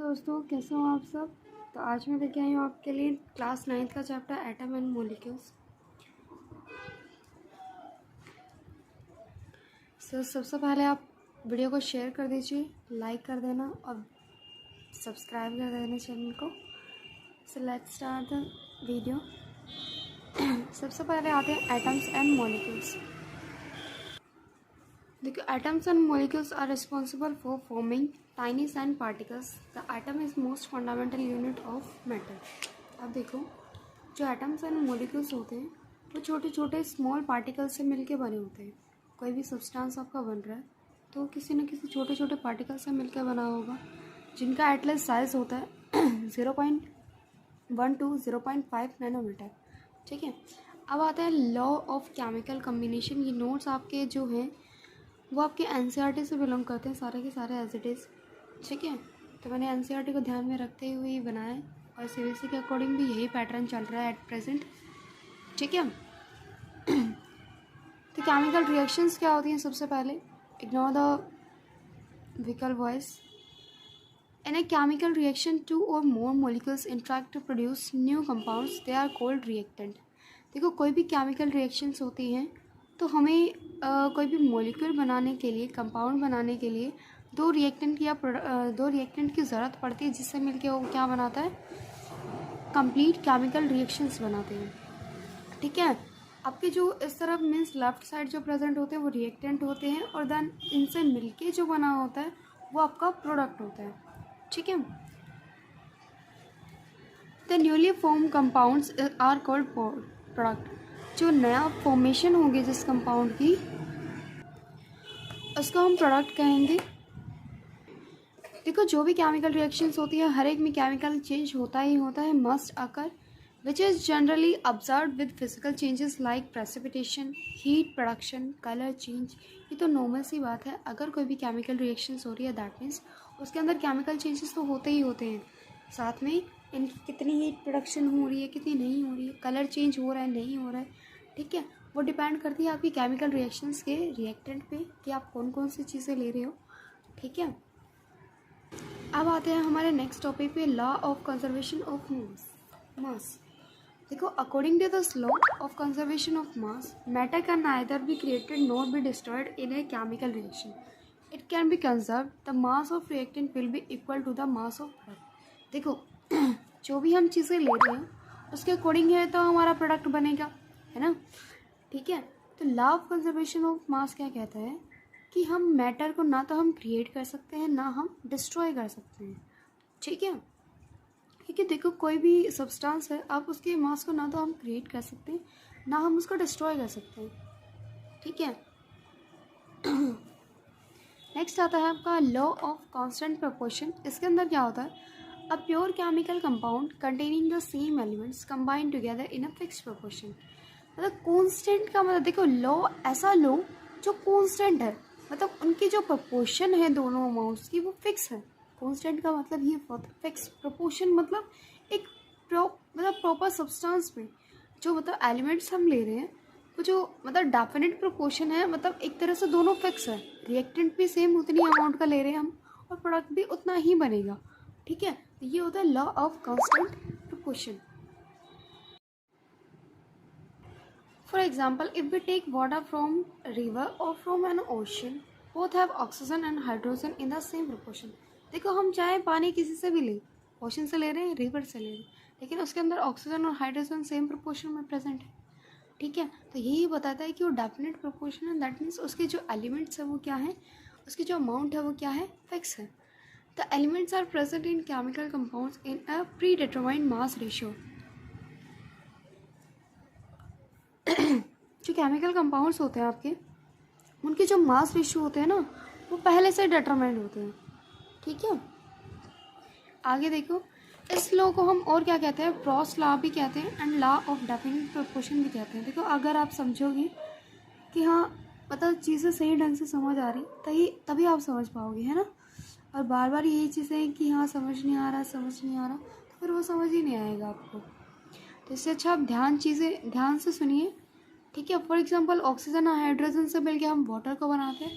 दोस्तों कैसे हो आप सब। तो आज मैं लेके आई हूँ आपके लिए क्लास 9th का चैप्टर एटम एंड मॉलिक्यूल्स। सबसे पहले आप वीडियो को शेयर कर दीजिए, लाइक कर देना और सब्सक्राइब कर देना चैनल को। So let's start the video. सबसे पहले आते हैं एटम्स एंड मॉलिक्यूल्स। देखो, atoms and molecules are responsible for forming tiny sand particles. The atom is most fundamental unit of matter. अब देखो, जो atoms and molecules होते हैं वो छोटे छोटे स्मॉल पार्टिकल्स से मिलके बने होते हैं। कोई भी सब्सटेंस आपका बन रहा है तो किसी न किसी छोटे छोटे पार्टिकल से मिलकर बना होगा, जिनका एटलीस्ट साइज होता है 0.1 to 0.5 नैनोमीटर। ठीक है, अब आता है लॉ ऑफ केमिकल कम्बिनेशन। ये नोट्स आपके जो हैं वो आपके एनसीईआरटी से बिलोंग करते हैं, सारे के सारे एज इट इज़। ठीक है, तो मैंने एनसीईआरटी को ध्यान में रखते हुए ही बनाया है और सीबीएसई के अकॉर्डिंग भी यही पैटर्न चल रहा है एट प्रेजेंट। ठीक है, तो केमिकल रिएक्शंस क्या होती हैं? सबसे पहले ignore the vehicle voice. In a chemical reaction two or more molecules interact to produce new compounds, they are called reactant. देखो, कोई भी केमिकल रिएक्शंस होती हैं तो हमें कोई भी मॉलिक्यूल बनाने के लिए, कंपाउंड बनाने के लिए दो रिएक्टेंट की ज़रूरत पड़ती है, जिससे मिलके वो क्या बनाता है? कंप्लीट केमिकल रिएक्शंस बनाते हैं। ठीक है, आपके जो इस तरफ मीन्स लेफ्ट साइड जो प्रेजेंट होते हैं वो रिएक्टेंट होते हैं और देन इनसे मिलके जो बना होता है वो आपका प्रोडक्ट होता है। ठीक है, the newly form compounds are called product. जो नया फॉर्मेशन होगी जिस कंपाउंड की, उसको हम प्रोडक्ट कहेंगे। देखो, जो भी केमिकल रिएक्शंस होती है हर एक में केमिकल चेंज होता ही होता है, must occur, which is generally observe with physical changes like precipitation, heat production, colour change. ये तो नॉर्मल सी बात है। अगर कोई भी केमिकल रिएक्शंस हो रही है दैट मीन्स उसके अंदर केमिकल चेंजेस तो होते ही होते हैं। साथ में इनकी कितनी हीट प्रोडक्शन हो रही है, कितनी नहीं हो रही है, कलर चेंज हो रहा है नहीं हो रहा है। ठीक है, वो डिपेंड करती है आपकी केमिकल रिएक्शंस के रिएक्टेंट पे कि आप कौन कौन सी चीज़ें ले रहे हो। ठीक है, अब आते हैं हमारे नेक्स्ट टॉपिक पे, law of conservation of mass. देखो, according to this law of conservation of mass, matter can neither be created not be destroyed in a chemical reaction. It can be conserve, the mass of reactant will be equal to the mass of product. देखो, जो भी हम चीज़ें ले रहे हैं उसके according है तो हमारा प्रोडक्ट बनेगा, है ना। ठीक है, तो लॉ ऑफ कंजर्वेशन ऑफ मास क्या कहता है कि हम मैटर को ना तो हम क्रिएट कर सकते हैं ना हम डिस्ट्रॉय कर सकते हैं। ठीक है, क्योंकि देखो, कोई भी सब्सटेंस है, आप उसके मास को ना तो हम क्रिएट कर सकते हैं ना हम उसको डिस्ट्रॉय कर सकते हैं। ठीक है, नेक्स्ट आता है आपका लॉ ऑफ कांस्टेंट प्रोपोर्शन। इसके अंदर क्या होता है? A pure chemical compound containing the same elements combined together in a fixed proportion. मतलब कांस्टेंट का मतलब, देखो, लॉ ऐसा लो जो कांस्टेंट है, मतलब उनकी जो प्रोपोर्शन है दोनों अमाउंट्स की वो फिक्स है। कांस्टेंट का मतलब ये फिक्स, प्रोपोर्शन मतलब एक मतलब प्रॉपर सब्सटेंस में जो मतलब एलिमेंट्स हम ले रहे हैं वो जो मतलब डेफिनेट प्रोपोर्शन है, मतलब एक तरह से दोनों फिक्स है। रिएक्टेंट भी सेम उतनी अमाउंट का ले रहे हैं हम और प्रोडक्ट भी उतना ही बनेगा। ठीक है, तो ये होता है law of constant proportion. For example, if we take water from a river or from an ocean, both have oxygen and hydrogen in the same proportion. देखो, हम चाहे पानी किसी से भी ले, ओशन से ले रहे हैं, रिवर से ले रहे हैं, लेकिन उसके अंदर ऑक्सीजन और हाइड्रोजन सेम प्रोपोर्शन में प्रेजेंट है। ठीक है, तो यही बताता है कि वो डेफिनेट प्रोपोर्शन है, दैट मीन्स उसके जो एलिमेंट्स है वो क्या है, उसकी जो अमाउंट है वो क्या है, फिक्स है। The elements are present in chemical compounds in a predetermined mass ratio. जो केमिकल कंपाउंड्स होते हैं आपके, उनके जो मास रेशियो होते हैं ना वो पहले से डिटरमाइंड होते हैं। ठीक है, आगे देखो, इस लॉ को हम और क्या कहते हैं? प्रॉस लॉ भी कहते हैं and law of definite proportion भी कहते हैं। देखो, अगर आप समझोगे कि हाँ मतलब चीज़ें सही ढंग से समझ आ रही तभी आप समझ पाओगे, है ना। और बार बार यही चीज़ें कि हाँ समझ नहीं आ रहा तो फिर वो समझ ही नहीं आएगा आपको। तो इससे अच्छा आप ध्यान से सुनिए। ठीक है, फॉर एग्जांपल ऑक्सीजन और हाइड्रोजन से मिलकर हम वाटर को बनाते हैं।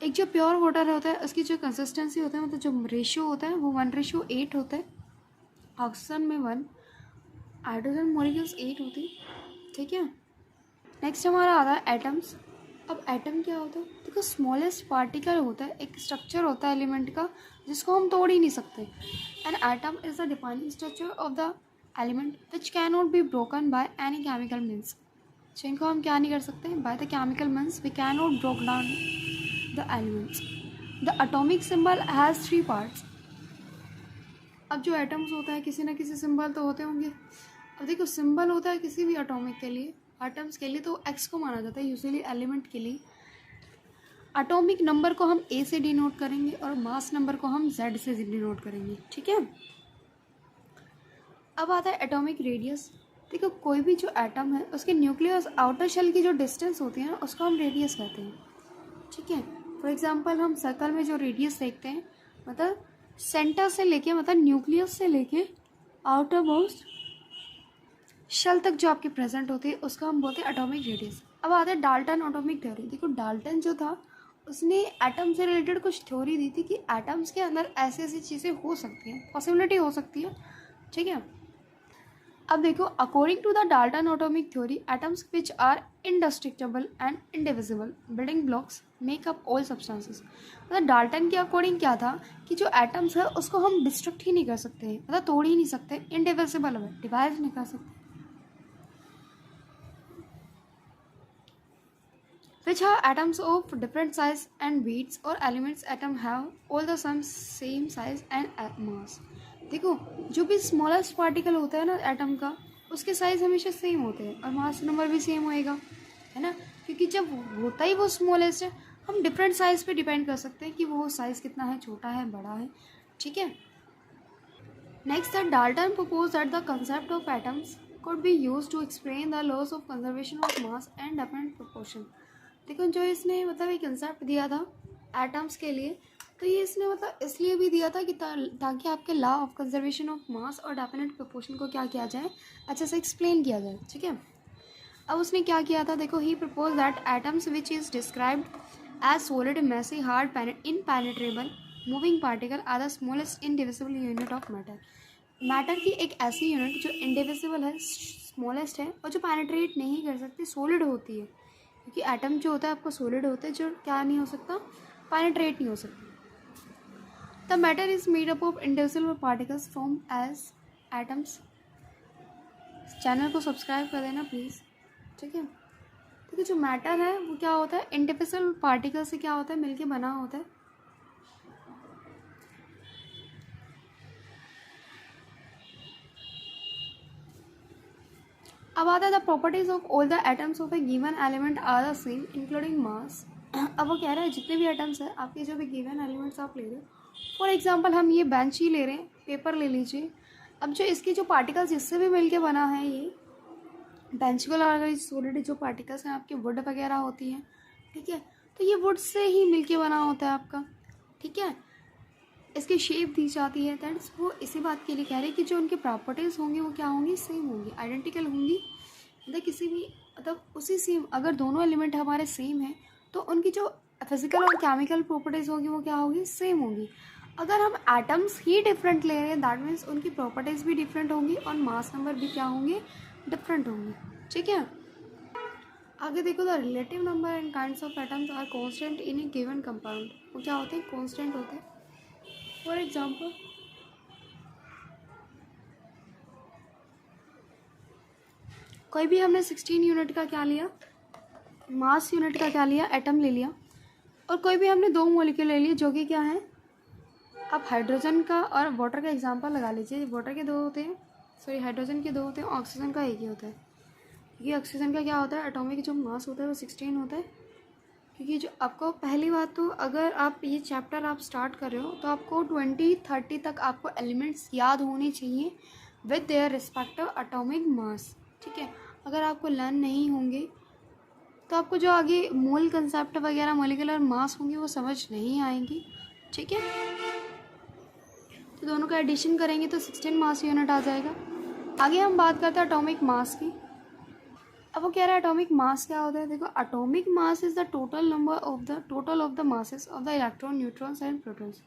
एक जो प्योर वाटर होता है उसकी जो कंसिस्टेंसी होता है, मतलब जो रेशियो होता है वो 1:8 होता है। ऑक्सीजन में 1, हाइड्रोजन मॉलिक्यूल्स 8 होती है, ठीक है। नेक्स्ट हमारा आता है एटम्स। अब एटम क्या होता है? देखो स्मॉलेस्ट पार्टिकल होता है, एक स्ट्रक्चर होता है एलिमेंट का जिसको हम तोड़ ही नहीं सकते। An atom is the defining structure of the element which can not be broken by any chemical means. जिनको हम क्या नहीं कर सकते, by the chemical means we can not broke down the elements. The atomic symbol has 3 parts. अब जो atoms होता है किसी ना किसी सिंबल तो होते होंगे। अब देखो सिंबल होता है किसी भी एटॉमिक के लिए, एटम्स के लिए तो एक्स को माना जाता है यूजुअली एलिमेंट के लिए। एटॉमिक नंबर को हम ए से डिनोट करेंगे और मास नंबर को हम जेड से डिनोट करेंगे, ठीक है। अब आता है एटॉमिक रेडियस। देखो कोई भी जो एटम है उसके न्यूक्लियस आउटर शेल की जो डिस्टेंस होती है ना उसको हम रेडियस कहते हैं, ठीक है। फॉर एग्जांपल हम सर्कल में जो रेडियस देखते हैं, मतलब सेंटर से लेके, मतलब न्यूक्लियस से लेके आउटर मोस्ट शेल तक जो आपकी प्रेजेंट होती है उसका हम बोलते हैं एटॉमिक रेडियस। अब आता है डाल्टन एटॉमिक थ्योरी। देखो डाल्टन जो था उसने एटम से रिलेटेड कुछ थ्योरी दी थी कि एटम्स के अंदर ऐसी ऐसी चीज़ें हो सकती हैं, पॉसिबिलिटी हो सकती है, ठीक है। अब देखो according to the Dalton atomic theory atoms which are indestructible and indivisible building blocks make up all substances. मतलब डाल्टन के अकॉर्डिंग क्या था कि जो एटम्स है उसको हम डिस्ट्रक्ट ही नहीं कर सकते हैं, मतलब तोड़ ही नहीं सकते, इंडिविजिबल है, डिवाइड नहीं कर सकते। Which are atoms of different size and weights, or elements atom have all the same size and mass। देखो जो भी स्मॉलेस्ट पार्टिकल होता है ना एटम का, उसके साइज हमेशा सेम होते हैं और मास नंबर भी सेम होएगा, है ना। क्योंकि जब होता ही वो स्मॉलेस्ट है, हम डिफरेंट साइज पे डिपेंड कर सकते हैं कि वो साइज कितना है, छोटा है, बड़ा है, ठीक है। Next the Dalton propose that the concept of atoms could be used to explain the laws of conservation of mass and definite proportion। देखो जो इसने मतलब एक कंसेप्ट दिया था एटम्स के लिए, तो ये इसने मतलब इसलिए भी दिया था कि ताकि आपके लॉ ऑफ कंजर्वेशन ऑफ मास और डेफिनेट प्रोपोर्शन को क्या किया जाए, अच्छे से एक्सप्लेन किया जाए, ठीक है। अब उसने क्या किया था, देखो he propose that atoms which is described as solid massy hard impenetrable moving particle are the smallest indivisible unit of matter. Matter की एक ऐसी यूनिट जो इंडिविजिबल है, स्मॉलेस्ट है और जो पेनिट्रेट नहीं कर सकती, सॉलिड होती है। क्योंकि एटम जो होता है आपका सॉलिड होता है, जो क्या नहीं हो सकता, पेनिट्रेट नहीं हो सकता। The matter is made up of individual particles from as atoms. Channel को सब्सक्राइब कर देना प्लीज़, ठीक है। देखिए जो मैटर है वो क्या होता है, इंडिविजुअल पार्टिकल से क्या होता है, मिलके बना होता है। अब आता है the properties of all the atoms of a given element are the same including mass. अब वो कह रहा है जितने भी एटम्स हैं आपके, जो भी गिवन एलिमेंट्स आप ले रहे हो, फॉर एग्जांपल हम ये बेंच ही ले रहे हैं, पेपर ले लीजिए। अब जो इसके जो पार्टिकल्स जिससे भी मिलके बना है, ये बेंच को लगा कर सॉलिड जो पार्टिकल्स हैं आपके, वुड वगैरह होती हैं, ठीक है। तो ये वुड से ही मिलके बना होता है आपका, ठीक है। इसकी शेप दी जाती है, दैट्स वो इसी बात के लिए कह रहे हैं कि जो उनके प्रॉपर्टीज़ होंगी वो क्या होंगी, सेम होंगी, आइडेंटिकल होंगी। मतलब किसी भी मतलब उसी सेम, अगर दोनों एलिमेंट हमारे सेम हैं तो उनकी जो फिजिकल और केमिकल प्रॉपर्टीज़ होगी वो क्या होगी, सेम होगी। अगर हम एटम्स ही डिफरेंट ले रहे हैं दैट मीन्स उनकी प्रॉपर्टीज़ भी डिफरेंट होंगी और मास नंबर भी क्या होंगे, डिफरेंट होंगे, ठीक है। आगे देखो the relative number and kinds of atoms are constant in a given compound. वो क्या होते हैं, कॉन्स्टेंट होते हैं। फॉर एग्जाम्पल कोई भी हमने 16 यूनिट का क्या लिया, मास यूनिट का क्या लिया, एटम ले लिया, और कोई भी हमने 2 मॉलिक्यूल ले लिए जो कि क्या है, आप हाइड्रोजन का और वाटर का एग्जांपल लगा लीजिए। वाटर के 2 होते हैं, सॉरी हाइड्रोजन के 2 होते हैं, ऑक्सीजन का एक ही होता है। क्योंकि ऑक्सीजन का क्या होता है, एटॉमिक जो मास होता है वो 16 होता है। क्योंकि जो आपको पहली बात तो अगर आप ये चैप्टर आप स्टार्ट कर रहे हो तो आपको 20-30 तक आपको एलिमेंट्स याद होने चाहिए with their respective atomic mass, ठीक है। अगर आपको लर्न नहीं होंगे तो आपको जो आगे मोल कंसेप्ट वगैरह, मोलिकुलर मास होंगे वो समझ नहीं आएंगी, ठीक है। तो दोनों का एडिशन करेंगे तो 16 मास यूनिट आ जाएगा। आगे हम बात करते हैं एटॉमिक मास की। अब वो कह रहा है एटॉमिक मास क्या होता है। देखो, atomic mass is the total of the masses of the electron, neutrons and protons.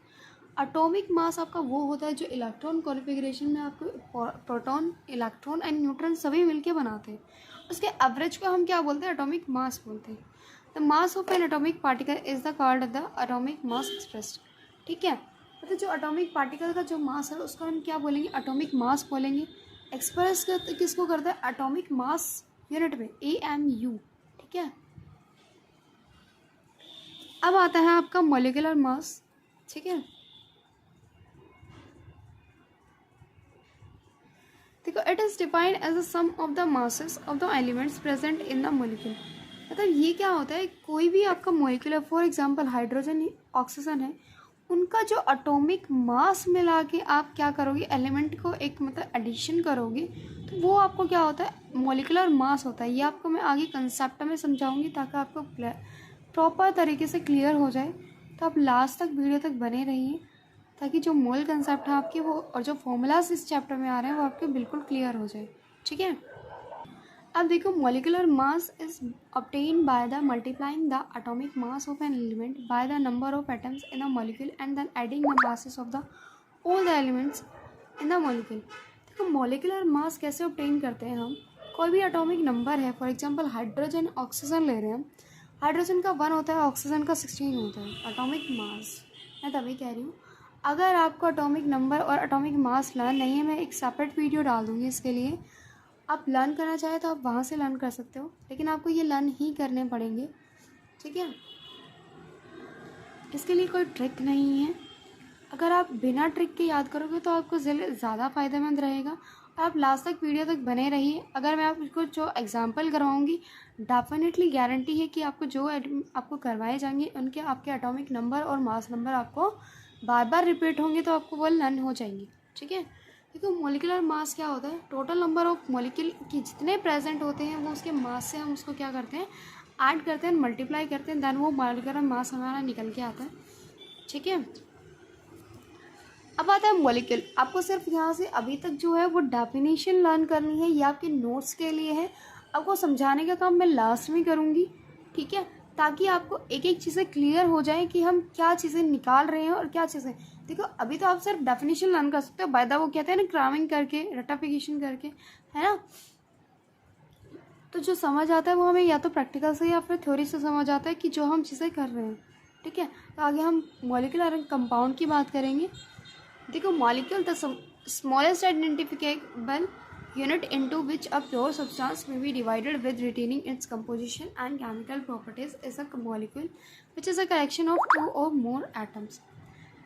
Atomic mass आपका वो होता है जो इलेक्ट्रॉन कॉन्फ़िगरेशन में आपको प्रोटॉन, इलेक्ट्रॉन एंड न्यूट्रॉन सभी मिलके बनाते हैं। उसके एवरेज को हम क्या बोलते हैं, एटॉमिक मास बोलते हैं। The mass of N atomic particle is the called the atomic mass expressed. ठीक है, मतलब जो एटॉमिक पार्टिकल का जो मास है उसको हम क्या बोलेंगे, एटॉमिक मास बोलेंगे। एक्सप्रेस किसको करता है, एटॉमिक मास यूनिट में, AMU। ठीक है, अब आता है आपका मॉलिक्यूलर मास। ठीक है, देखो, it is defined as the sum of the masses of the elements present in the molecule. मतलब ये क्या होता है, कोई भी आपका molecular, for example hydrogen, oxygen है, उनका जो एटॉमिक मास मिला के आप क्या करोगे, एलिमेंट को एक मतलब एडिशन करोगे, तो वो आपको क्या होता है, मॉलिक्यूलर मास होता है। ये आपको मैं आगे कंसेप्ट में समझाऊंगी ताकि आपको प्रॉपर तरीके से क्लियर हो जाए। तो आप लास्ट तक वीडियो तक बने रहिए ताकि जो मोल कंसेप्ट है आपके वो और जो फॉर्मूलाज इस चैप्टर में आ रहे हैं वो आपके बिल्कुल क्लियर हो जाए। ठीक है, अब देखो, molecular mass is obtained by the multiplying the atomic mass of an element by the number of atoms in a molecule and then adding the masses of the all the elements in the molecule. देखो, molecular mass कैसे obtain करते हैं हम, कोई भी atomic number है, for example hydrogen, oxygen ले रहे हैं, हाइड्रोजन का 1 होता है, ऑक्सीजन का 16 होता है एटॉमिक मास। मैं तभी कह रही हूँ, अगर आपको एटॉमिक नंबर और एटॉमिक मास लर्न नहीं है, मैं एक सेपरेट वीडियो डाल दूँगी इसके लिए, आप लर्न करना चाहें तो आप वहाँ से लर्न कर सकते हो, लेकिन आपको ये लर्न ही करने पड़ेंगे। ठीक है, इसके लिए कोई ट्रिक नहीं है। अगर आप बिना ट्रिक के याद करोगे तो आपको ज़्यादा फ़ायदेमंद रहेगा। आप लास्ट तक वीडियो तक बने रहिए। अगर मैं आपको जो एग्जांपल करवाऊंगी, डेफिनेटली गारंटी है कि आपको जो आपको करवाए जाएंगे उनके आपके एटॉमिक नंबर और मास नंबर आपको बार बार रिपीट होंगे तो आपको वो लर्न हो जाएंगे। ठीक है, देखो, मॉलिक्यूलर मास क्या होता है, टोटल नंबर ऑफ मॉलिक्यूल की जितने प्रेजेंट होते हैं वो उसके मास से हम उसको क्या करते हैं, ऐड करते हैं, मल्टीप्लाई करते हैं, देन वो मॉलिक्यूलर मास हमारा निकल के आता है। ठीक है, अब आता है मॉलिक्यूल। आपको सिर्फ यहाँ से अभी तक जो है वो डेफिनेशन लर्न करनी है, ये आपके नोट्स के लिए है। आपको समझाने का काम मैं लास्ट में करूँगी। ठीक है, ताकि आपको एक एक चीज़ें क्लियर हो जाए कि हम क्या चीज़ें निकाल रहे हैं और क्या चीज़ें। देखो, अभी तो आप सिर्फ डेफिनेशन लर्न कर सकते हो, बाय द वो कहते हैं ना, क्रामिंग करके, रटाफिकेशन करके, है ना। तो जो समझ आता है वो हमें या तो प्रैक्टिकल से या फिर थ्योरी से समझ आता है कि जो हम चीज़ें कर रहे हैं। ठीक है, तो आगे हम मॉलिक्यूलर कंपाउंड की बात करेंगे। देखो, molecule the smallest identifiable unit into which a pure substance may be divided with retaining its composition and chemical properties is a molecule which is a collection of 2 or more atoms।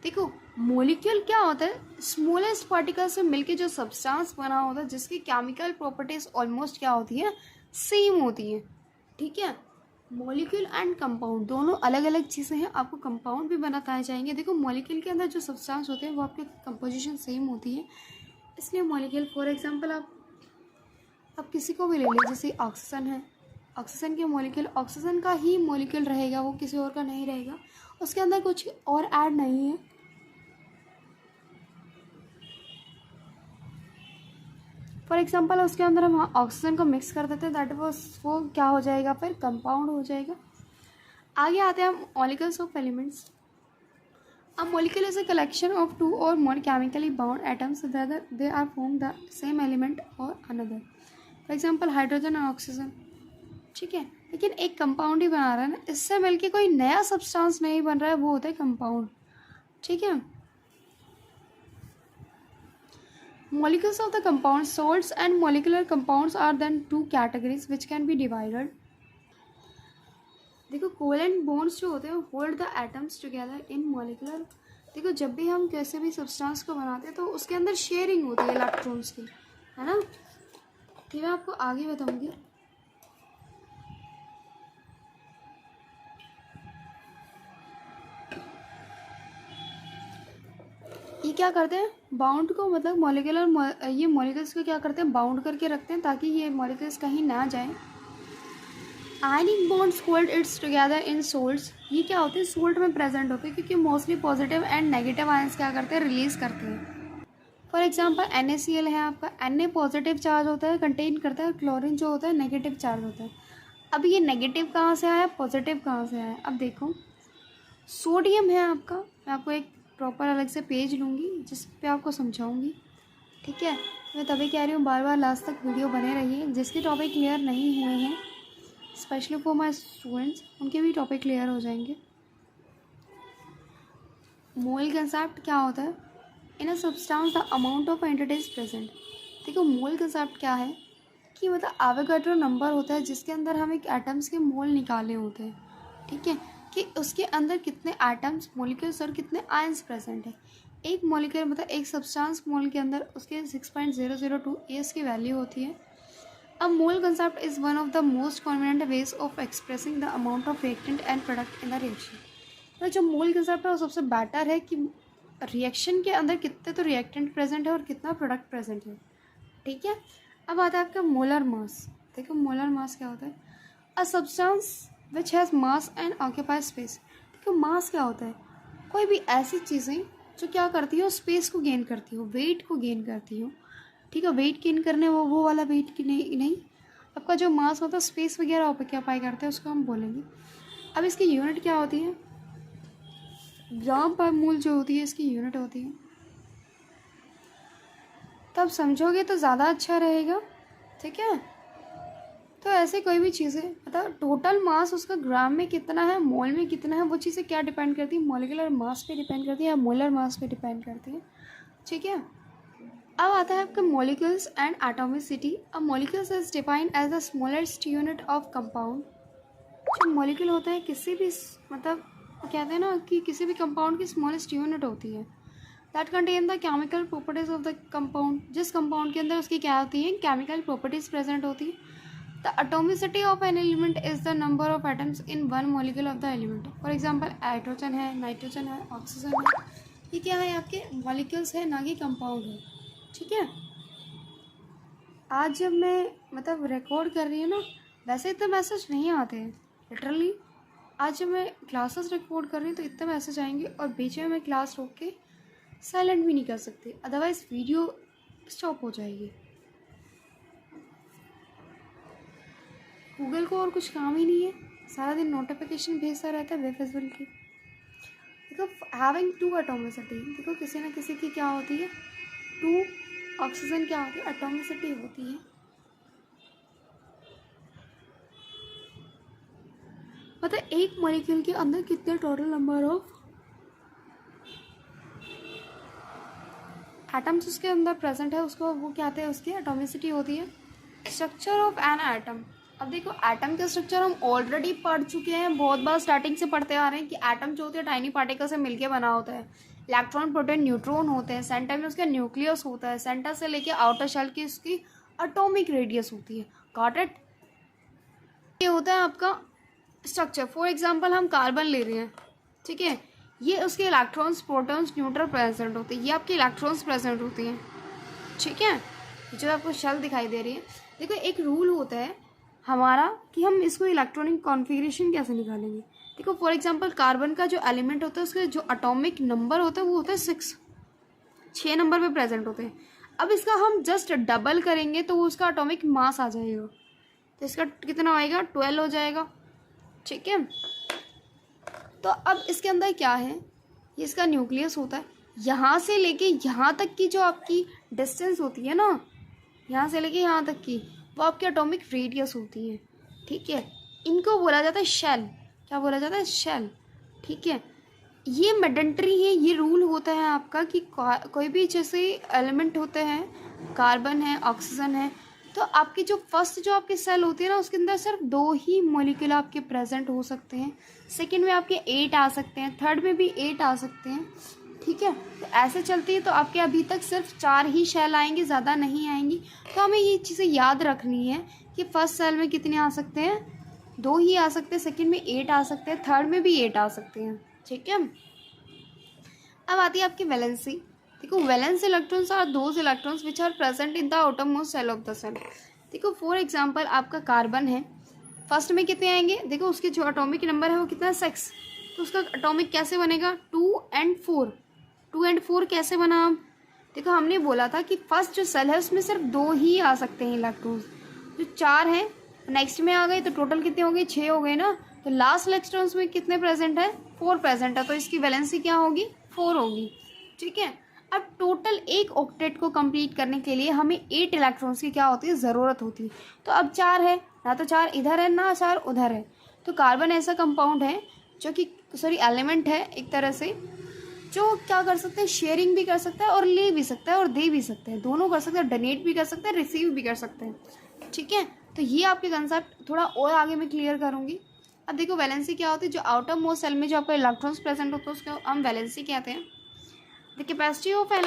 देखो, molecule क्या होता है, smallest particle से मिलके जो substance बना होता है जिसकी केमिकल प्रॉपर्टीज ऑलमोस्ट क्या होती है, सेम होती है। ठीक है, मॉलिक्यूल एंड कंपाउंड दोनों अलग अलग चीज़ें हैं, आपको कंपाउंड भी बताए जाएंगे। देखो, मॉलिक्यूल के अंदर जो सब्सटेंस होते हैं वो आपके कंपोजिशन सेम होती है, इसलिए मॉलिक्यूल, फॉर एग्जांपल आप किसी को भी ले लीजिए, जैसे ऑक्सीजन है, ऑक्सीजन के मॉलिक्यूल ऑक्सीजन का ही मॉलिक्यूल रहेगा, वो किसी और का नहीं रहेगा, उसके अंदर कुछ और ऐड नहीं है। फॉर एग्जांपल उसके अंदर हम ऑक्सीजन को मिक्स कर देते हैं, दैट वो क्या हो जाएगा, फिर कंपाउंड हो जाएगा। आगे आते हैं हम molecules of elements. A molecule is a collection of 2 or more chemically bound atoms whether they are form the same element or another। For example hydrogen और ऑक्सीजन। ठीक है, लेकिन एक कंपाउंड ही बना रहा है ना, इससे मिलके कोई नया सब्सटेंस नहीं बन रहा है, वो होता है कंपाउंड। ठीक है, molecules of the compound salts and molecular compounds are then 2 categories which can be divided। देखो, कोवेलेंट बॉन्ड्स जो होते हैं hold the atoms together in molecular. देखो, जब भी हम कैसे भी सब्सटेंस को बनाते हैं तो उसके अंदर शेयरिंग होती है इलेक्ट्रॉन्स की, है ना। ठीक है, मैं आपको आगे बताऊंगी। ये क्या करते हैं, बाउंड को, मतलब मॉलिक्यूलर, ये मॉलिक्यूल्स को क्या करते हैं, बाउंड करके रखते हैं ताकि ये मॉलिक्यूल्स कहीं ना जाए। आयनिक bonds hold it's together in salts. ये क्या होते हैं, सोल्ट में प्रेजेंट होते हैं क्योंकि mostly positive and negative ions क्या करते हैं, रिलीज करते हैं। फॉर एग्जांपल NaCl है आपका, Na पॉजिटिव चार्ज होता है, कंटेन करता है, क्लोरीन जो होता है नेगेटिव चार्ज होता है। अब ये नेगेटिव कहाँ से आया, पॉजिटिव कहाँ से आया? अब देखो सोडियम है आपका, मैं आपको एक प्रॉपर अलग से पेज लूँगी जिस पे आपको समझाऊँगी, ठीक है। मैं तभी कह रही हूँ बार बार लास्ट तक वीडियो बने रहिए। जिसके टॉपिक क्लियर नहीं हुए हैं स्पेशली फॉर माई स्टूडेंट्स, उनके भी टॉपिक क्लियर हो जाएंगे। मोल कंसेप्ट क्या होता है? In a substance the amount of entity is present. देखो मोल कंसेप्ट क्या है कि मतलब एवोगाड्रो नंबर होता है जिसके अंदर हम एक एटम्स के मोल निकाले होते हैं, ठीक है, कि उसके अंदर कितने एटम्स, मॉलिक्यूल्स और कितने आयंस प्रेजेंट है। एक मॉलिक्यूल मतलब एक सब्सटेंस मोल के अंदर उसके 6.002 एस की वैल्यू होती है। अब मोल concept is one of the most convent ways of expressing the amount of reactant and product in the reaction. तो जो मोल कंसेप्ट है वो सबसे बेटर है कि रिएक्शन के अंदर कितने तो रिएक्टेंट प्रेजेंट है और कितना प्रोडक्ट प्रेजेंट है, ठीक है। अब आता है आपका मोलर मास। देखो मोलर मास क्या होता है? A substance which has mass and occupy space. देखो मास क्या होता है? कोई भी ऐसी चीज़ें जो क्या करती हो, स्पेस को गेन करती हो, वेट को गेन करती हो, ठीक है। वेट गेन करने वो वाला वेट की नहीं आपका जो मास होता है स्पेस वगैरह ऑक्यूपाई करते हैं उसको हम बोलेंगे। अब इसकी यूनिट क्या होती है? ग्राम पर मोल जो होती है इसकी यूनिट होती है। तब समझोगे तो ज़्यादा अच्छा रहेगा, ठीक है। तो ऐसे कोई भी चीज़ें मतलब टोटल मास उसका ग्राम में कितना है, मोल में कितना है, वो चीज़ें क्या डिपेंड करती है? मॉलिक्यूलर मास पे डिपेंड करती है या मोलर मास पे डिपेंड करती है, ठीक है। अब आता है आपका मॉलिक्यूल्स एंड एटॉमिसिटी। अब molecules is defined as the smallest unit of compound. जो मॉलिक्यूल होता है किसी भी मतलब कहते हैं ना कि किसी भी कंपाउंड की स्मॉलेस्ट यूनिट होती है that contain the chemical properties of the compound. जिस कंपाउंड के अंदर उसकी क्या होती है? केमिकल प्रॉपर्टीज प्रेजेंट होती है। The atomicity of an element is the number of atoms in one molecule of the element. For example hydrogen है, नाइट्रोजन है, ऑक्सीजन है, ये क्या है? आपके मॉलिक्यूल्स है ना कि कंपाउंड है, ठीक है। आज जब मैं मतलब रिकॉर्ड कर रही हूँ ना, वैसे इतने मैसेज नहीं आते हैं लिटरली। आज जब मैं क्लासेस रिकॉर्ड कर रही हूँ तो इतने मैसेज आएंगे और बीच में मैं क्लास रोक के साइलेंट भी नहीं कर सकती, अदरवाइज वीडियो स्टॉप हो जाएगी। गूगल को और कुछ काम ही नहीं है, सारा दिन नोटिफिकेशन भेजता रहता है बेफिजूल की। देखो हैविंग टू एटॉमिसिटी, देखो किसी ना किसी की क्या होती है? टू ऑक्सीजन क्या होती है? एटॉमिसिटी होती है। मतलब एक मॉलिक्यूल के अंदर कितने टोटल नंबर ऑफ एटम्स उसके अंदर प्रेजेंट है उसको वो क्या कहते हैं? उसकी एटॉमिसिटी होती है। Structure of an atom. अब देखो एटम का स्ट्रक्चर हम ऑलरेडी पढ़ चुके हैं, बहुत बार स्टार्टिंग से पढ़ते आ रहे हैं कि एटम जो होते हैं टाइनी पार्टिकल से मिलकर बना होता है। इलेक्ट्रॉन, प्रोटॉन, न्यूट्रॉन होते हैं। सेंटर में उसका न्यूक्लियस होता है, सेंटर से लेके आउटर शेल की उसकी एटॉमिक रेडियस होती है। Got it? ये होता है आपका स्ट्रक्चर। फॉर एग्जाम्पल हम कार्बन ले रहे हैं, ठीक है, ये उसके इलेक्ट्रॉन्स, प्रोटॉन्स, न्यूट्रॉन प्रेजेंट होते हैं, ये आपके इलेक्ट्रॉन्स प्रेजेंट होती हैं, ठीक है। जो आपको शेल दिखाई दे रही है, देखो एक रूल होता है हमारा कि हम इसको इलेक्ट्रॉनिक कॉन्फ़िगरेशन कैसे निकालेंगे। देखो फॉर एग्जांपल कार्बन का जो एलिमेंट होता है उसका जो एटॉमिक नंबर होता है वो होता है 6 नंबर पे प्रेजेंट होते हैं। अब इसका हम जस्ट डबल करेंगे तो उसका एटॉमिक मास आ जाएगा, तो इसका कितना आएगा? 12 हो जाएगा, ठीक है। तो अब इसके अंदर क्या है? ये इसका न्यूक्लियस होता है। यहाँ से लेके यहाँ तक की जो आपकी डिस्टेंस होती है ना, यहाँ से लेके यहाँ तक की, वो आपकी एटॉमिक रेडियस होती है, ठीक है। इनको बोला जाता है शेल। क्या बोला जाता है? शेल, ठीक है। ये मैंडेटरी है, ये रूल होता है आपका कि कोई भी जैसे एलिमेंट होते हैं, कार्बन है, ऑक्सीजन है, तो आपकी जो फर्स्ट जो आपकी सेल होती है ना उसके अंदर सिर्फ 2 ही मॉलिक्यूल आपके प्रेजेंट हो सकते हैं। सेकंड में आपके 8 आ सकते हैं, थर्ड में भी 8 आ सकते हैं, ठीक है। तो ऐसे चलती है तो आपके अभी तक सिर्फ 4 ही शेल आएंगी, ज़्यादा नहीं आएंगी। तो हमें ये चीज़ें याद रखनी है कि फर्स्ट सेल में कितने आ सकते हैं? 2 ही आ सकते हैं, सेकंड में 8 आ सकते हैं, थर्ड में भी 8 आ सकते हैं, ठीक है। अब आती है आपकी वैलेंसी। देखो valence electrons are those electrons which are present in the outermost shell of the cell. देखो फॉर एग्जांपल आपका कार्बन है, फर्स्ट में कितने आएंगे? देखो उसके जो एटॉमिक नंबर है वो कितना है? 6। तो उसका एटॉमिक कैसे बनेगा? 2 and 4। 2 and 4 कैसे बना? देखो हमने बोला था कि फर्स्ट जो सेल है उसमें सिर्फ 2 ही आ सकते हैं इलेक्ट्रॉन्स, जो 4 हैं नेक्स्ट में आ गए, तो टोटल कितने हो गए, 6 हो गए ना। तो लास्ट इलेक्ट्रॉन्स में कितने प्रेजेंट है, 4 प्रेजेंट है, तो इसकी वैलेंसी क्या होगी, 4 होगी। ठीक है, अब टोटल एक ऑक्टेट को कंप्लीट करने के लिए हमें 8 इलेक्ट्रॉन्स की क्या होती है, ज़रूरत होती है। तो अब 4 है ना, तो 4 इधर है ना 4 उधर है। तो कार्बन ऐसा कंपाउंड है जो कि एलिमेंट है एक तरह से, जो क्या कर सकते हैं, शेयरिंग भी कर सकता है और ले भी सकता है और दे भी सकते हैं, दोनों कर सकते हैं, डोनेट भी कर सकते हैं, रिसीव भी कर सकते हैं। ठीक है, तो ये आपके कंसेप्ट थोड़ा और आगे मैं क्लियर करूँगी। अब देखो वैलेंसी क्या होती है, जो आउटर मोस्ट सेल में जो आपका इलेक्ट्रॉन्स प्रेजेंट होता है उसको हम वैलेंसी कहते हैं। The capacity of an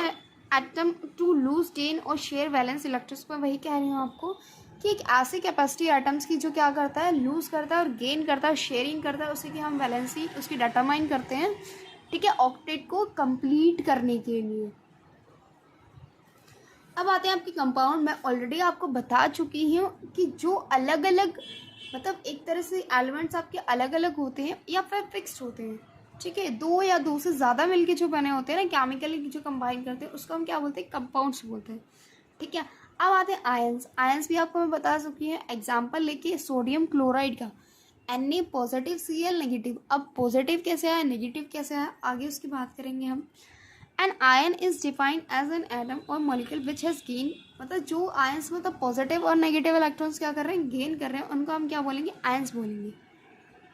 atom to lose gain और शेयर वैलेंस इलेक्ट्रॉन्स, पर वही कह रही हूँ आपको कि एक ऐसी कैपेसिटी एटम्स की जो क्या करता है, लूज करता है और गेन करता है, शेयरिंग करता है, उसी की हम वैलेंसी उसकी डिटरमाइन करते हैं। ठीक है, ऑक्टेट को कंप्लीट करने के लिए। अब आते हैं आपके कंपाउंड। मैं ऑलरेडी आपको बता चुकी हूँ कि जो अलग अलग मतलब एक तरह से एलिमेंट्स आपके अलग अलग होते हैं या फिर फिक्स्ड होते हैं। ठीक है, 2 या 2 से ज़्यादा मिलके जो बने होते हैं ना, केमिकली जो कंबाइन करते हैं, उसको हम क्या बोलते हैं, कंपाउंड्स बोलते हैं। ठीक है, अब आते हैं आयंस। आयंस भी आपको मैं बता चुकी है, एग्जाम्पल लेके सोडियम क्लोराइड का Na पॉजिटिव Cl नेगेटिव। अब पॉजिटिव कैसे आया, नेगेटिव कैसे आया, आगे उसकी बात करेंगे हम। An ion is defined as an atom और मॉलिक्यूल विच हैज़ गेन, मतलब जो आयंस मतलब पॉजिटिव और नेगेटिव इलेक्ट्रॉन्स क्या कर रहे हैं, गेन कर रहे हैं, उनको हम क्या बोलेंगे, आयंस बोलेंगे।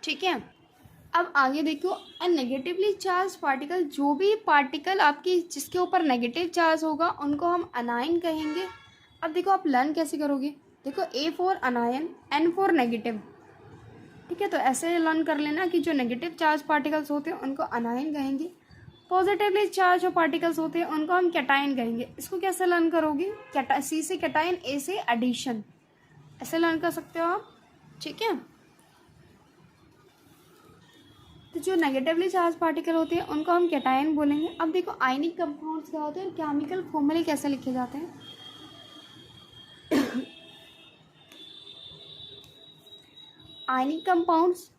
ठीक है, अब आगे देखो, एन नेगेटिवली चार्ज पार्टिकल, जो भी पार्टिकल आपकी जिसके ऊपर नेगेटिव चार्ज होगा उनको हम अनायन कहेंगे। अब देखो आप लर्न कैसे करोगे, देखो A for अनायन, N for negative. ठीक है, तो ऐसे लर्न कर लेना कि जो नेगेटिव चार्ज पार्टिकल्स होते हैं उनको अनायन कहेंगे, पॉजिटिवली चार्ज जो पार्टिकल्स होते हैं उनको हम कैटायन कहेंगे। इसको कैसे लर्न करोगे, C से कैटायन, A से एडिशन, ऐसे लर्न कर सकते हो आप। ठीक है, तो जो नेगेटिवली चार्ज पार्टिकल होते हैं उनको हम कैटायन बोलेंगे। अब देखो आयनिक कंपाउंड्स क्या होते हैं और केमिकल फॉर्मूले कैसे लिखे जाते हैं। आयनिक कंपाउंड्स,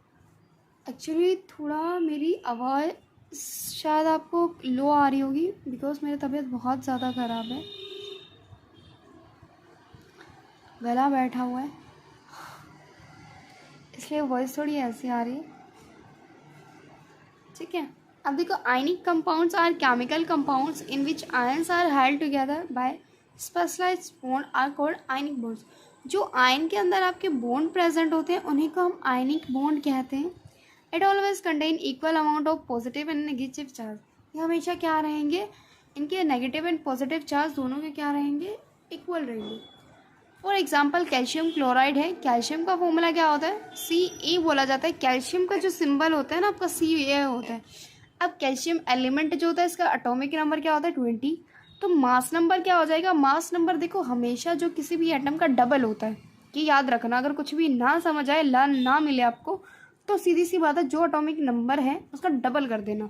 एक्चुअली थोड़ा मेरी आवाज़ शायद आपको लो आ रही होगी बिकॉज मेरी तबीयत बहुत ज़्यादा ख़राब है, गला बैठा हुआ है, इसलिए वॉइस थोड़ी ऐसी आ रही है। ठीक है, अब देखो ionic compounds are chemical compounds in which ions are held together by specialized bond are called ionic bonds. जो आयन के अंदर आपके बॉन्ड प्रेजेंट होते हैं उन्हीं को हम आयनिक बॉन्ड कहते हैं। It always contain equal amount of positive and negative charge. ये हमेशा क्या रहेंगे, इनके नेगेटिव एंड पॉजिटिव चार्ज दोनों के क्या रहेंगे, इक्वल रहेंगे। फॉर एग्जाम्पल कैल्शियम क्लोराइड है, कैल्शियम का फॉर्मूला क्या होता है, Ca बोला जाता है। कैल्शियम का जो सिंबल होता है ना आपका Ca होता है। अब कैल्शियम एलिमेंट जो होता है इसका एटॉमिक नंबर क्या होता है, 20। तो मास नंबर क्या हो जाएगा, मास नंबर देखो हमेशा जो किसी भी एटम का डबल होता है, कि याद रखना, अगर कुछ भी ना समझ आए, लर्न ना मिले आपको, तो सीधी सी बात है जो एटॉमिक नंबर है उसका डबल कर देना।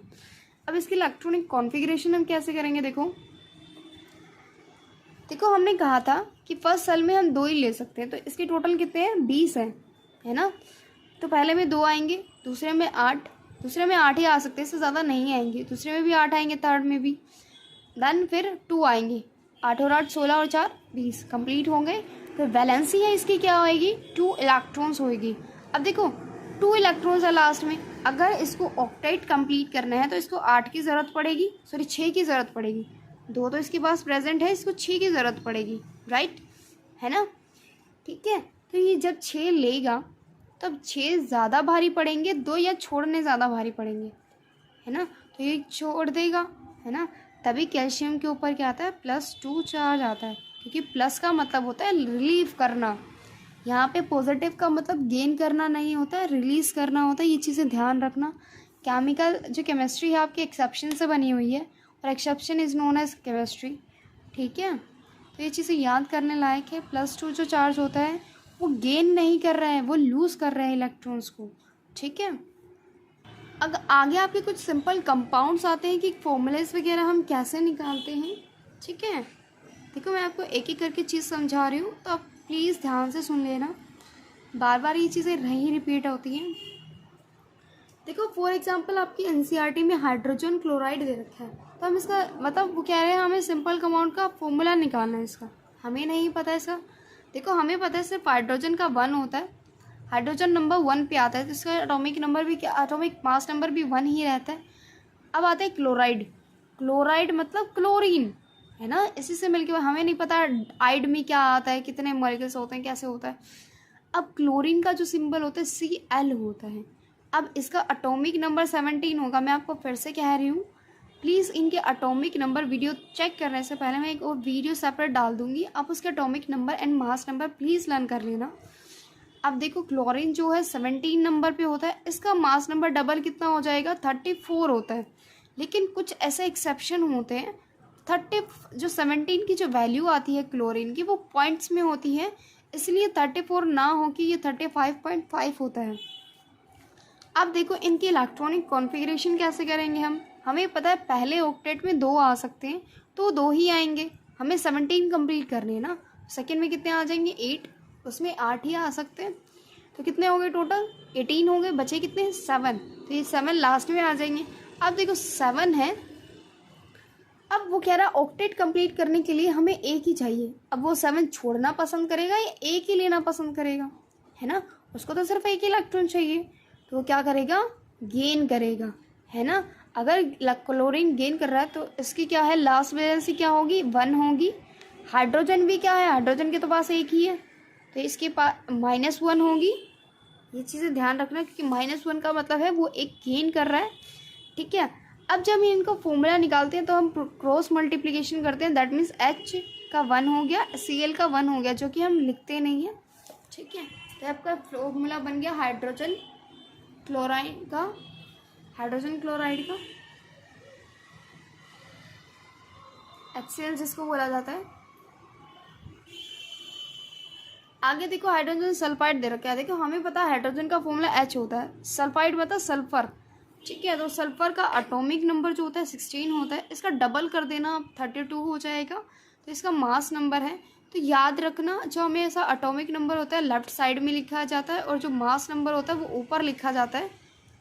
अब इसकी इलेक्ट्रॉनिक कॉन्फ़िगरेशन हम कैसे करेंगे, देखो हमने कहा था कि फर्स्ट सेल में हम 2 ही ले सकते हैं, तो इसके टोटल कितने हैं, 20 हैं, है ना। तो पहले में 2 आएंगे, दूसरे में 8, दूसरे में 8 ही आ सकते हैं, इससे ज़्यादा नहीं आएंगे, दूसरे में भी 8 आएंगे, थर्ड में भी, देन फिर 2 आएंगे, 8 और 8 16 और 4 20 कंप्लीट होंगे। तो वैलेंसी है इसकी क्या होएगी, 2 इलेक्ट्रॉन्स होएगी। अब देखो 2 इलेक्ट्रॉन्स है लास्ट में, अगर इसको ऑक्टेट कंप्लीट करना है तो इसको 8 की ज़रूरत पड़ेगी, 6 की ज़रूरत पड़ेगी। 2 तो इसके पास प्रेजेंट है, इसको 6 की ज़रूरत पड़ेगी, राइट, है ना। ठीक है, तो ये जब 6 लेगा तब 6 ज़्यादा भारी पड़ेंगे, 2 या छोड़ने ज़्यादा भारी पड़ेंगे, है ना। तो ये छोड़ देगा, है ना, तभी कैल्शियम के ऊपर क्या आता है, +2 चार्ज आता है, क्योंकि प्लस का मतलब होता है रिलीव करना। यहाँ पे पॉजिटिव का मतलब गेन करना नहीं होता है, रिलीज़ करना होता है। ये चीज़ें ध्यान रखना। केमिकल जो केमिस्ट्री है आपकी एक्सेप्शन से बनी हुई है और exception is known as chemistry. ठीक है, तो ये चीज़ें याद करने लायक है। +2 जो चार्ज होता है वो गेन नहीं कर रहा है, वो लूज़ कर रहा है इलेक्ट्रॉन्स को। ठीक है, अगर आगे आपके कुछ सिंपल कंपाउंड्स आते हैं कि फॉर्मूलेस वगैरह हम कैसे निकालते हैं। ठीक है, देखो मैं आपको एक एक करके चीज़ समझा रही हूँ, तो आप प्लीज़ ध्यान से सुन लेना, बार बार ये चीज़ें नहीं रिपीट होती हैं। देखो फॉर एग्जांपल आपकी एनसीईआरटी में हाइड्रोजन क्लोराइड दे रखा है, तो हम इसका मतलब वो कह रहे हैं हमें सिंपल कंपाउंड का फॉर्मूला निकालना है इसका, हमें नहीं पता इसका। देखो हमें पता है सिर्फ हाइड्रोजन का 1 होता है, हाइड्रोजन नंबर 1 पे आता है, तो इसका एटॉमिक नंबर भी क्या, एटॉमिक मास नंबर भी 1 ही रहता है। अब आते हैं क्लोराइड, क्लोराइड मतलब क्लोरीन है ना, इसी से मिलके हमें नहीं पता आइड में क्या आता है, कितने मॉलिक्यूल्स होते हैं, कैसे होता है। अब क्लोरीन का जो सिंबल होता है Cl होता है। अब इसका एटॉमिक नंबर 17 होगा। मैं आपको फिर से कह रही हूँ, प्लीज़ इनके एटॉमिक नंबर वीडियो चेक करने से पहले मैं एक और वीडियो सेपरेट डाल दूँगी, आप उसके atomic number and mass number please learn कर लेना। अब देखो क्लोरीन जो है 17 नंबर पे होता है, इसका मास नंबर डबल कितना हो जाएगा, 34 होता है। लेकिन कुछ ऐसे एक्सेप्शन होते हैं, 17 की जो वैल्यू आती है क्लोरीन की वो पॉइंट्स में होती है, इसलिए 34 ना हो कि ये 35.5 होता है। अब देखो इनकी इलेक्ट्रॉनिक कॉन्फ़िगरेशन कैसे करेंगे हमें पता है पहले ऑक्टेट में 2 आ सकते हैं, तो 2 ही आएंगे, हमें 17 कंप्लीट करने हैं ना। सेकेंड में कितने आ जाएंगे, 8, उसमें 8 ही आ सकते हैं, तो कितने हो गए टोटल, 18 हो गए, बचे कितने, 7, तो ये 7 लास्ट में आ जाएंगे। अब देखो 7 है, अब वो कह रहा है ऑक्टेट कंप्लीट करने के लिए हमें एक ही चाहिए। अब वो 7 छोड़ना पसंद करेगा या एक ही लेना पसंद करेगा, है ना, उसको तो सिर्फ एक ही इलेक्ट्रॉन चाहिए, तो वो क्या करेगा, गेन करेगा, है ना। अगर क्लोरीन गेन कर रहा है तो इसकी क्या है, लास्ट वैलेंसी क्या होगी, 1 होगी। हाइड्रोजन भी क्या है, हाइड्रोजन के तो पास एक ही है, तो इसके पास -1 होगी। ये चीज़ें ध्यान रखना, क्योंकि -1 का मतलब है वो एक गेन कर रहा है, ठीक है। अब जब इनका फॉर्मूला निकालते हैं तो हम क्रॉस मल्टीप्लिकेशन करते हैं, दैट मीन्स H का 1 हो गया, Cl का 1 हो गया, जो कि हम लिखते नहीं हैं, ठीक है। तो आपका फॉर्मूला बन गया हाइड्रोजन क्लोराइड का, HCl जिसको बोला जाता है। आगे देखो हाइड्रोजन सल्फाइड दे रखा है। देखो हमें पता है हाइड्रोजन का फॉर्मूला H होता है, सल्फाइड मतलब सल्फर, ठीक है। तो सल्फर का एटॉमिक नंबर जो होता है 16 होता है, इसका डबल कर देना 32 हो जाएगा, तो इसका मास नंबर है। तो याद रखना, जो हमें ऐसा एटॉमिक नंबर होता है लेफ्ट साइड में लिखा जाता है, और जो मास नंबर होता है वो ऊपर लिखा जाता है,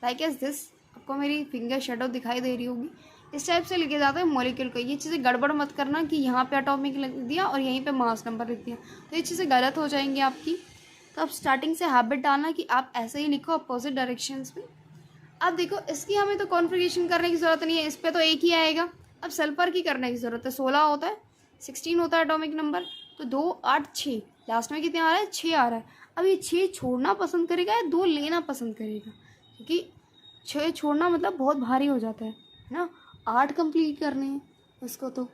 लाइक एज दिस। आपको मेरी फिंगर शेडो दिखाई दे रही होगी, इस टाइप से लिखा जाता है मॉलिक्यूल को। ये चीज़ें गड़बड़ मत करना कि यहाँ पे एटॉमिक लिख दिया और यहीं पे मास नंबर लिख दिया, तो ये चीज़ें गलत हो जाएंगी आपकी। तो आप स्टार्टिंग से हैबिट डालना कि आप ऐसे ही लिखो अपोजिट डायरेक्शंस में। अब देखो इसकी हमें तो कॉन्फ़िगरेशन करने की ज़रूरत नहीं है, इस पर तो एक ही आएगा। अब सल्फर की करने की ज़रूरत है, 16 होता है, 16 होता है एटॉमिक नंबर, तो 2 8 6 लास्ट में कितने आ रहा है, 6 आ रहा है। अब ये 6 छोड़ना पसंद करेगा या 2 लेना पसंद करेगा, क्योंकि 6 छोड़ना मतलब बहुत भारी हो जाता है ना, 8 कंप्लीट करने हैं उसको। तो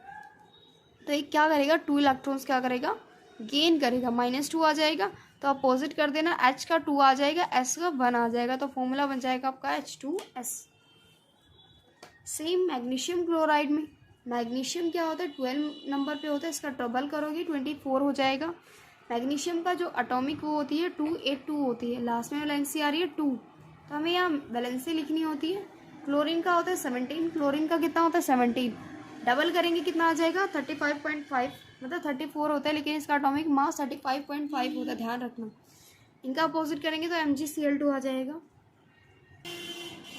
एक क्या करेगा, 2 इलेक्ट्रॉन्स क्या करेगा, गेन करेगा, -2 आ जाएगा, तो अपोजिट कर देना, H का 2 आ जाएगा, S का 1 आ जाएगा, तो फॉर्मूला बन जाएगा आपका H2S। सेम मैग्नीशियम क्लोराइड में, मैग्नीशियम क्या होता है, 12 नंबर पे होता है, इसका डबल करोगे 24 हो जाएगा। मैग्नीशियम का जो एटॉमिक वो होती है 282 होती है, लास्ट में वैलेंसी आ रही है 2, तो हमें यहाँ वैलेंसी लिखनी होती है। क्लोरीन का होता है 17, क्लोरीन का कितना होता है 17, डबल करेंगे कितना आ जाएगा 35.5, मतलब 34 होता है, लेकिन इसका एटॉमिक मास 35.5 होता है, ध्यान रखना। इनका अपोजिट करेंगे तो MgCl2 आ जाएगा।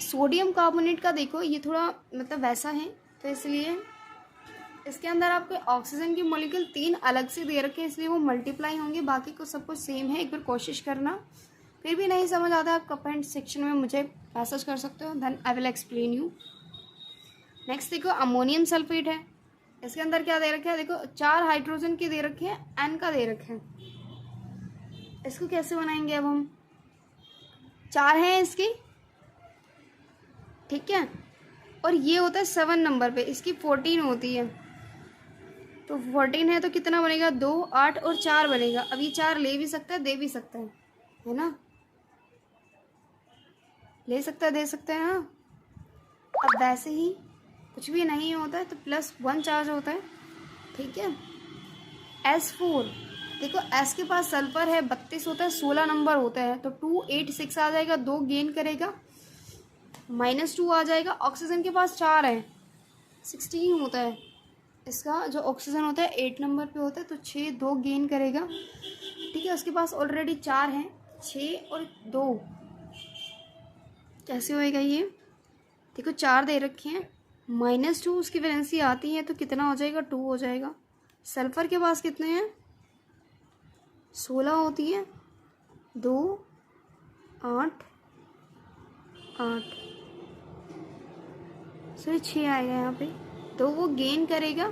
सोडियम कार्बोनेट का देखो ये थोड़ा मतलब वैसा है, तो इसलिए इसके अंदर आपके ऑक्सीजन की मॉलिक्यूल 3 अलग से दे रखे हैं, इसलिए वो मल्टीप्लाई होंगे, बाकी को सब कुछ सेम है। एक बार कोशिश करना, फिर भी नहीं समझ आता है आप कमेंट सेक्शन में मुझे मैसेज कर सकते हो, then I will explain you. Next देखो अमोनियम सल्फेट है, इसके अंदर क्या दे रखा है, देखो 4 हाइड्रोजन के दे रखे हैं, N का दे रखे हैं। इसको कैसे बनाएंगे, अब हम 4 हैं इसकी, ठीक है, और ये होता है 7 नंबर पे, इसकी 14 होती है, तो 14 है तो कितना बनेगा, 2 8 और 4 बनेगा। अब ये 4 ले भी सकता है दे भी सकता है ना, ले सकता है दे सकते हैं ना। अब वैसे ही कुछ भी नहीं होता है तो +1 चार्ज होता है, ठीक है। S4 देखो, S के पास सल्फर है 32 होता है, 16 नंबर होता है, तो 286 आ जाएगा, 2 गेन करेगा, -2 आ जाएगा। ऑक्सीजन के पास 4 है, 16 होता है, इसका जो ऑक्सीजन होता है 8 नंबर पे होता है, तो 6 2 गेन करेगा, ठीक है। उसके पास ऑलरेडी 4 हैं, 6 और 2 कैसे होएगा ये? देखो 4 दे रखे हैं, -2 उसकी वैलेंसी आती है तो कितना हो जाएगा? 2 हो जाएगा। सल्फ़र के पास कितने हैं? 16 होती है, 2 8 8, सॉरी 6 आएगा यहाँ पे। तो वो गेन करेगा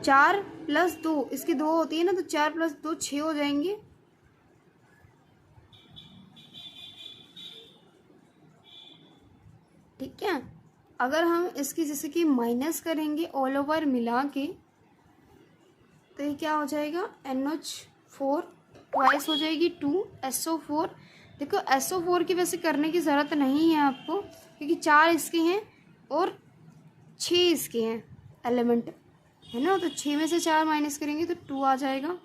4 + 2, इसकी 2 होती है ना, तो 4 + 2 6 हो जाएंगे। ठीक है। अगर हम इसकी जैसे कि माइनस करेंगे ऑल ओवर मिला के, तो ये क्या हो जाएगा? NH4 ट्वाइस हो जाएगी 2 SO4। देखो SO4 की वैसे करने की ज़रूरत नहीं है आपको, क्योंकि 4 इसके हैं और 6 इसके हैं एलिमेंट, है ना। तो 6 में से 4 माइनस करेंगे तो 2 आ जाएगा।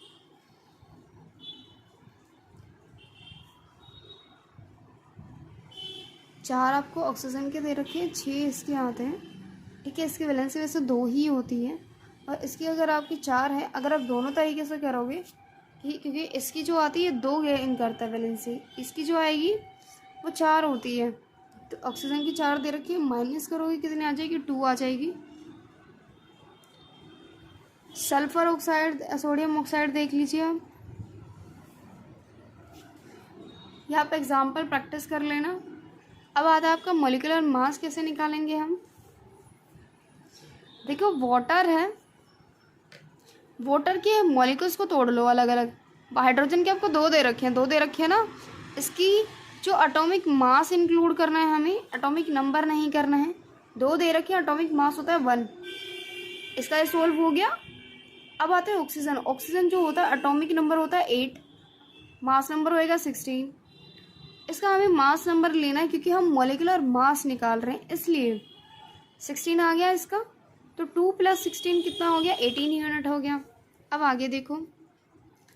चार आपको ऑक्सीजन के दे रखे हैं, 6 इसके आते हैं। ठीक है, इसकी वैलेंसी वैसे 2 ही होती है, और इसकी अगर आपकी 4 है, अगर आप दोनों तरीके से करोगे, ठीक, क्योंकि इसकी जो आती है 2 गेन करता है वैलेंसी, इसकी जो आएगी वो 4 होती है। तो ऑक्सीजन की 4 दे रखी है, माइनस करोगे कितनी आ जाएगी? 2 आ जाएगी। सल्फर ऑक्साइड, सोडियम ऑक्साइड देख लीजिए आप, यहाँ पे एग्जाम्पल प्रैक्टिस कर लेना। अब आता है आपका मॉलिक्यूलर मास कैसे निकालेंगे हम। देखो वाटर है, वाटर के मॉलिक्यूल्स को तोड़ लो अलग अलग। हाइड्रोजन के आपको 2 दे रखे हैं, 2 दे रखे हैं ना, इसकी जो एटॉमिक मास इंक्लूड करना है हमें, एटॉमिक नंबर नहीं करना है। 2 दे रखे हैं, एटॉमिक मास होता है 1, इसका ये सोल्व हो गया। अब आते हैं ऑक्सीजन। ऑक्सीजन जो होता है एटॉमिक नंबर होता है 8, मास नंबर होएगा 16। इसका हमें मास नंबर लेना है क्योंकि हम मॉलिक्यूलर मास निकाल रहे हैं, इसलिए 16 आ गया इसका। तो 2 + 16 कितना हो गया? 18 यूनिट हो गया। अब आगे देखो,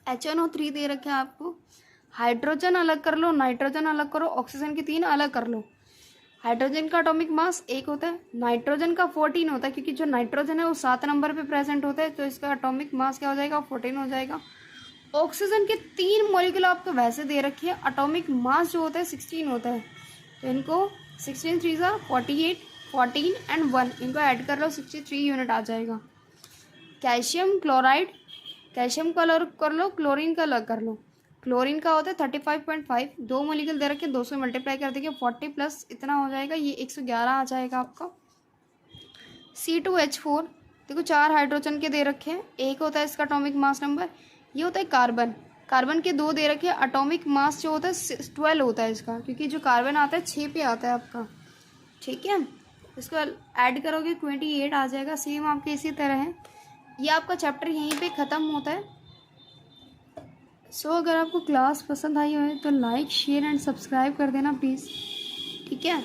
HNO3 दे रखे हैं आपको। हाइड्रोजन अलग कर लो, नाइट्रोजन अलग करो, ऑक्सीजन के 3 अलग कर लो। हाइड्रोजन का एटॉमिक मास 1 होता है, नाइट्रोजन का 14 होता है, क्योंकि जो नाइट्रोजन है वो 7 नंबर पे प्रेजेंट होता है, तो इसका एटॉमिक मास क्या हो जाएगा? 14 हो जाएगा। ऑक्सीजन के 3 मॉलिक्यूल आपको वैसे दे रखी है, एटॉमिक मास जो होता है 16 होता है, तो इनको 16 3 48, 14 एंड 1 इनको ऐड कर लो, 63 यूनिट आ जाएगा। कैल्शियम क्लोराइड, कैल्शियम का अलग कर लो, क्लोरीन का अलग कर लो। क्लोरीन का होता है 35.5, 2 मॉलिक्यूल दे रखे, 2 से मल्टीप्लाई कर देंगे, 40 प्लस इतना हो जाएगा, ये 111 आ जाएगा आपका। C2H4, देखो 4 हाइड्रोजन के दे रखे हैं, 1 होता है इसका एटॉमिक मास नंबर। ये होता है कार्बन, कार्बन के 2 दे रखे हैं, एटॉमिक मास जो होता है 12 होता है इसका, क्योंकि जो कार्बन आता है 6 पे आता है आपका। ठीक है, इसको ऐड करोगे 28 आ जाएगा। सेम आपके इसी तरह है। ये आपका चैप्टर यहीं पे ख़त्म होता है। सो अगर आपको क्लास पसंद आई हो तो लाइक शेयर एंड सब्सक्राइब कर देना प्लीज़। ठीक है।